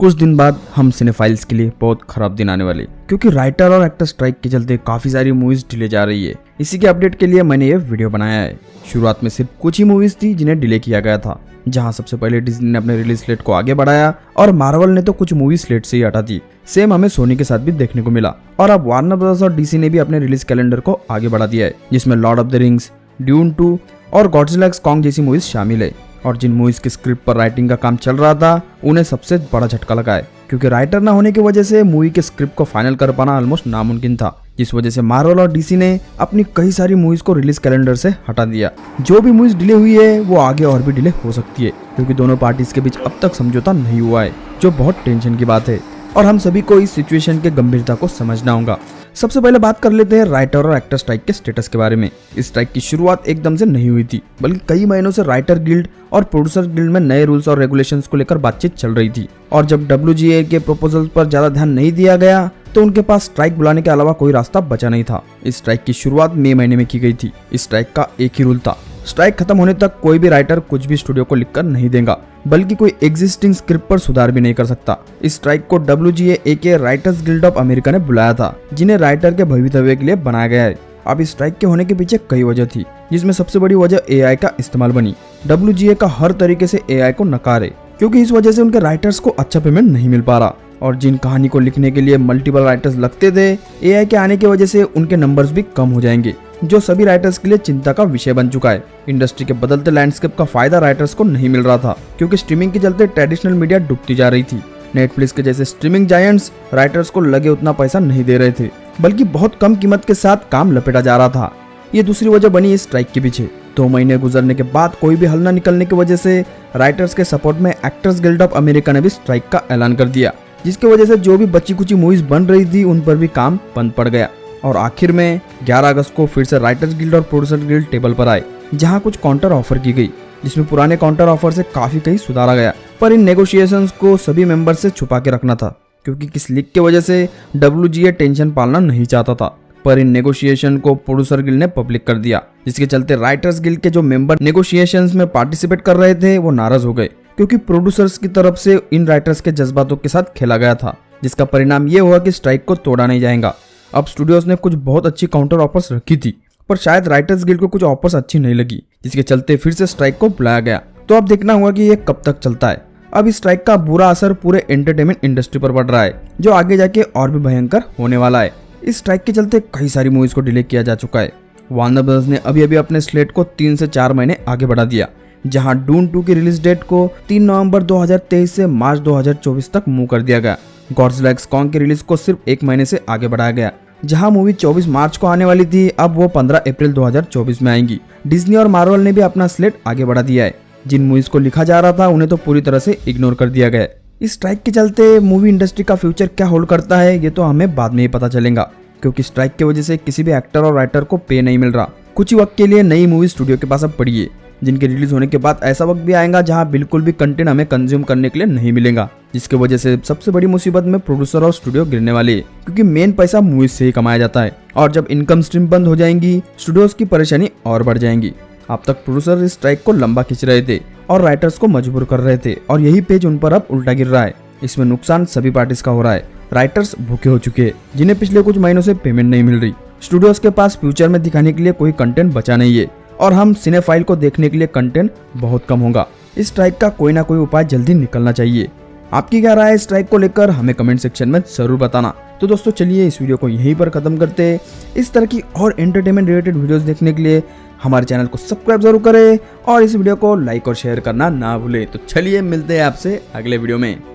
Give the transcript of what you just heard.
कुछ दिन बाद हम सिनेफाइल्स के लिए बहुत खराब दिन आने वाले, क्योंकि राइटर और एक्टर स्ट्राइक के चलते काफी सारी मूवीज डिले जा रही है। इसी के अपडेट के लिए मैंने ये वीडियो बनाया है। शुरुआत में सिर्फ कुछ ही मूवीज थी जिन्हें डिले किया गया था, जहां सबसे पहले डिज्नी ने अपने रिलीज स्लेट को आगे बढ़ाया और मार्वल ने तो कुछ मूवी स्लेट से ही हटा दी। सेम हमें सोनी के साथ भी देखने को मिला और अब वार्नर ब्रदर्स और डीसी ने भी अपने रिलीज कैलेंडर को आगे बढ़ा दिया है, जिसमें Lord of the rings, dune 2 और गॉडजिला एक्स कॉन्ग जैसी मूवीज शामिल है। और जिन मूवीज के स्क्रिप्ट पर राइटिंग का काम चल रहा था उन्हें सबसे बड़ा झटका लगा है, क्योंकि राइटर न होने की वजह से मूवी के स्क्रिप्ट को फाइनल कर पाना ऑलमोस्ट नामुमकिन था, जिस वजह से मार्वल और डीसी ने अपनी कई सारी मूवीज को रिलीज कैलेंडर से हटा दिया। जो भी मूवीज डिले हुई है वो आगे और भी डिले हो सकती है, क्योंकि दोनों पार्टीज के बीच अब तक समझौता नहीं हुआ है, जो बहुत टेंशन की बात है और हम सभी को इस सिचुएशन के गंभीरता को समझना होगा। सबसे पहले बात कर लेते हैं राइटर और एक्टर स्ट्राइक के स्टेटस के बारे में। इस स्ट्राइक की शुरुआत एकदम से नहीं हुई थी, बल्कि कई महीनों से राइटर गिल्ड और प्रोड्यूसर गिल्ड में नए रूल्स और रेगुलेशंस को लेकर बातचीत चल रही थी। और जब WGA के प्रपोजल पर ज्यादा ध्यान नहीं दिया गया तो उनके पास स्ट्राइक बुलाने के अलावा कोई रास्ता बचा नहीं था। इस स्ट्राइक की शुरुआत मई महीने में की गई थी। इस स्ट्राइक का एक ही रूल था, स्ट्राइक खत्म होने तक कोई भी राइटर कुछ भी स्टूडियो को लिखकर नहीं देगा, बल्कि कोई एग्जिस्टिंग स्क्रिप्ट पर सुधार भी नहीं कर सकता। इस स्ट्राइक को WGA के राइटर्स गिल्ड ऑफ अमेरिका ने बुलाया था, जिन्हें राइटर के भवितव्य के लिए बनाया गया है। अब इस स्ट्राइक के होने के पीछे कई वजह थी, जिसमें सबसे बड़ी वजह AI का इस्तेमाल बनी। WGA का हर तरीके से AI को नकारे, क्योंकि इस वजह से उनके राइटर्स को अच्छा पेमेंट नहीं मिल पा रहा, और जिन कहानी को लिखने के लिए मल्टीपल राइटर्स लगते थे, AI के आने की वजह से उनके नंबर्स भी कम हो जाएंगे, जो सभी राइटर्स के लिए चिंता का विषय बन चुका है। इंडस्ट्री के बदलते लैंडस्केप का फायदा राइटर्स को नहीं मिल रहा था, क्योंकि स्ट्रीमिंग के चलते ट्रेडिशनल मीडिया डूबती जा रही थी। नेटफ्लिक्स के जैसे स्ट्रीमिंग जायंट्स राइटर्स को लगे उतना पैसा नहीं दे रहे थे, बल्कि बहुत कम कीमत के साथ काम लपेटा जा रहा था। ये दूसरी वजह बनी इस स्ट्राइक के पीछे। 2 महीने गुजरने के बाद कोई भी हल न निकलने की वजह से राइटर्स के सपोर्ट में एक्टर्स गिल्ड ऑफ अमेरिका ने भी स्ट्राइक का ऐलान कर दिया, जिसकी वजह से जो भी बची कुची मूवीज बन रही थी उन पर भी काम बंद पड़ गया। और आखिर में 11 अगस्त को फिर से राइटर्स गिल्ड और प्रोड्यूसर गिल्ड टेबल पर आए, जहां कुछ काउंटर ऑफर की गई, जिसमें पुराने काउंटर ऑफर से काफी कहीं सुधारा गया। पर इन नेगोशिएशंस को सभी मेंबर से छुपा के रखना था, क्योंकि किस लीक की वजह से WGA टेंशन पालना नहीं चाहता था। पर इन नेगोशिएशन को प्रोड्यूसर गिल्ड ने पब्लिक कर दिया, जिसके चलते राइटर्स गिल्ड के जो मेंबर नेगोशिएशंस में पार्टिसिपेट कर रहे थे वो नाराज हो गए, क्योंकि प्रोड्यूसर्स की तरफ से इन राइटर्स के जज्बातों के साथ खेला गया था, जिसका परिणाम ये हुआ कि स्ट्राइक को तोड़ा नहीं जाएगा। अब स्टूडियोज ने कुछ बहुत अच्छी काउंटर ऑफर्स रखी थी, पर शायद राइटर्स गिल्ड को कुछ ऑफर्स अच्छी नहीं लगी, जिसके चलते फिर से स्ट्राइक को बुलाया गया। तो अब देखना होगा कि ये कब तक चलता है। अब इस स्ट्राइक का बुरा असर पूरे एंटरटेनमेंट इंडस्ट्री पर पड़ रहा है, जो आगे जाके और भी भयंकर होने वाला है। इस स्ट्राइक के चलते कई सारी मूवीज को डिले किया जा चुका है। वार्नर ब्रदर्स ने अभी अपने स्लेट को 3 से 4 महीने आगे बढ़ा दिया, जहां डून 2 की रिलीज डेट को 3 नवंबर 2023 से मार्च 2024 तक मूव कर दिया गया। गॉडजिला एक्स कॉन्ग की रिलीज को सिर्फ 1 महीने से आगे बढ़ाया गया, जहां मूवी 24 मार्च को आने वाली थी, अब वो 15 अप्रैल 2024 में आएंगी। डिज्नी और मार्वल ने भी अपना स्लेट आगे बढ़ा दिया है। जिन मूवीज को लिखा जा रहा था उन्हें तो पूरी तरह से इग्नोर कर दिया गया है। इस स्ट्राइक के चलते मूवी इंडस्ट्री का फ्यूचर क्या होल्ड करता है ये तो हमें बाद में ही पता चलेगा, क्योंकि स्ट्राइक की वजह से किसी भी एक्टर और राइटर को पे नहीं मिल रहा। कुछ ही वक्त के लिए नई मूवी स्टूडियो के पास अब पड़ी है, जिनके रिलीज होने के बाद ऐसा वक्त भी आएगा जहां बिल्कुल भी कंटेंट हमें कंज्यूम करने के लिए नहीं मिलेगा, जिसकी वजह से सबसे बड़ी मुसीबत में प्रोड्यूसर और स्टूडियो गिरने वाले हैं, क्योंकि मेन पैसा मूवीज से ही कमाया जाता है। और जब इनकम स्ट्रीम बंद हो जाएंगी, स्टूडियोज की परेशानी और बढ़ जाएंगी। अब तक प्रोड्यूसर इस स्ट्राइक को लंबा खींच रहे थे और राइटर्स को मजबूर कर रहे थे, और यही पेज उन पर अब उल्टा गिर रहा है। इसमें नुकसान सभी पार्टीज का हो रहा है। राइटर्स भूखे हो चुके हैं, जिन्हें पिछले कुछ महीनों से पेमेंट नहीं मिल रही। स्टूडियोज के पास फ्यूचर में दिखाने के लिए कोई कंटेंट बचा नहीं है, और हम सिनेफाइल को देखने के लिए कंटेंट बहुत कम होगा। इस स्ट्राइक का कोई ना कोई उपाय जल्दी निकलना चाहिए। आपकी क्या राय है स्ट्राइक को लेकर, हमें कमेंट सेक्शन में जरूर बताना। तो दोस्तों चलिए इस वीडियो को यहीं पर खत्म करते हैं। इस तरह की और एंटरटेनमेंट रिलेटेड वीडियोस देखने के लिए हमारे चैनल को सब्सक्राइब जरूर करें और इस वीडियो को लाइक और शेयर करना ना भूलें। तो चलिए मिलते हैं आपसे अगले वीडियो में।